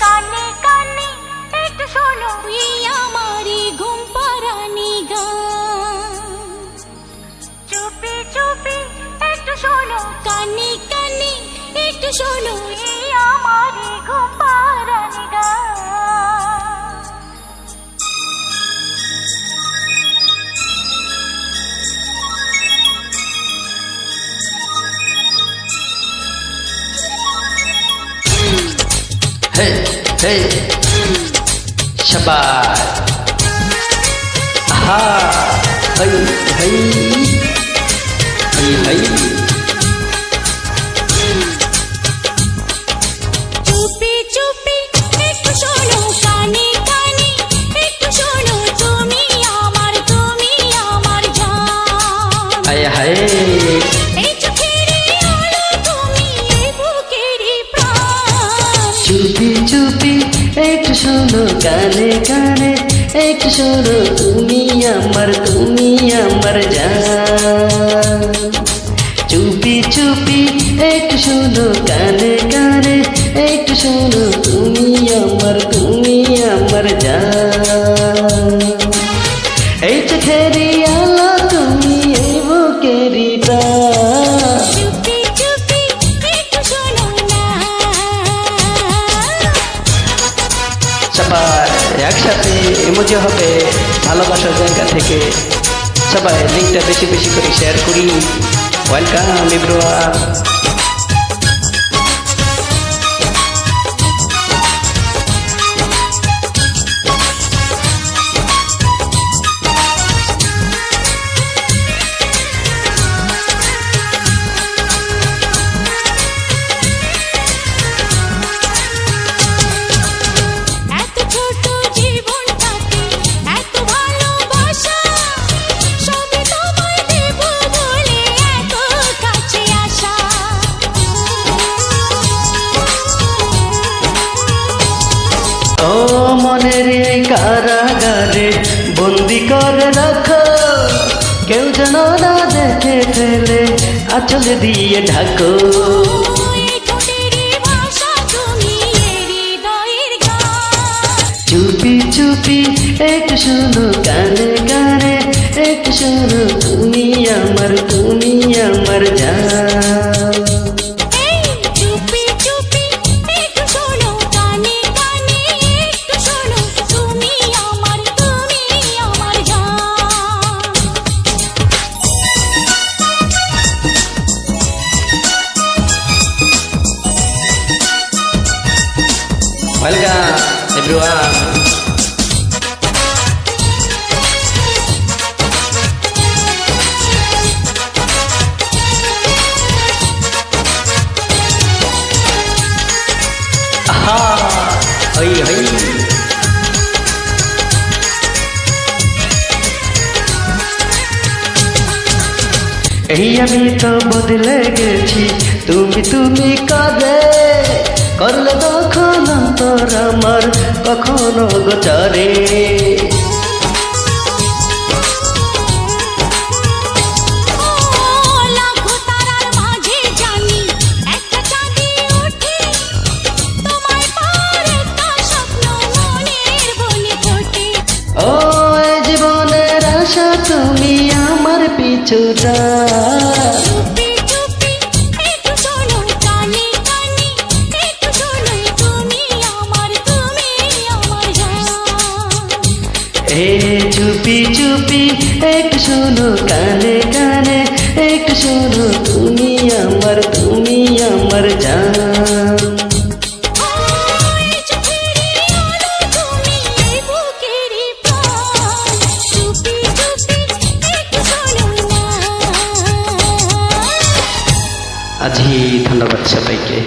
কানে কানে একটু শোনো এই আমারই ঘুম পাড়ানি গান। চুপি চুপি একটু শোনো কানে কানে একটু শোনো এই আমারই ঘুম পাড়ানি গান। Hey, hey, Shabbat. Aha, hey, hey, hey, hey. চুপি চুপি একটু শোনো কানে কানে একটু শোনো তুমি আমার জান। Hey, hey. এই চোখেরই আলো তুমি এই বুকেরই প্রাণ। চুপি চুপি একটু শোনো কানে কানে একটু শোনো তুমি আমার জান। চুপি চুপি একটু শোনো কানে কানে একটু শোনো তুমি আমার জান। এই চোখেরই আলো তুমি এই বুকেরই প্রাণ। চুপি চুপি একটু শোনো না। সবাই একসাথে ইমোজি হবে ভালোবাসার জায়গা থেকে। সবাই লিঙ্কটা বেশি বেশি করে শেয়ার করি। Welcome everyone. এত ছোট জীবনটাতে এত ভালোবাসা সবই তোমায় দেব বলে এত কাছে আসা। ও মনের এই কারাগারে বন্দি করে রাখো, কেউ যেন না দেখে ফেলে আঁচল দিয়ে ঢাকো। এই ঠোঁটেরই ভাষা তুমি এই হৃদয়ের গান। চুপি চুপি একটু শোনো কানে কানে একটু শোনো তুমি আমার জান। এই চুপি চুপি একটু শোনো কানে কানে একটু শোনো তুমি আমার জান। Welcome everyone. আহা, হই হই। এই আমি তো বদলে গেছি তুমি কাঁদে করলে তখন অন্তর আমার কখনো গোচারে। লাখো তারার মাঝে জানি একটা চাঁদে ওঠে তোমায় পার একটা স্বপ্ন মনের বনে ফোটে। ও এই জীবনের আশা তুমি আমার পিছুটা। চুপি চুপি একটু শোনো কানে কানে একটু শোনো তুমি আমার জান। এ চুপি চুপি একটু শোনো কানে কানে একটু শোনো তুমি আমার জান। এই চোখেরই আলো তুমি এই বুকেরই প্রাণ। চুপি চুপি একটু শোনো না। আজই ধন্যবাদ সবাইকে।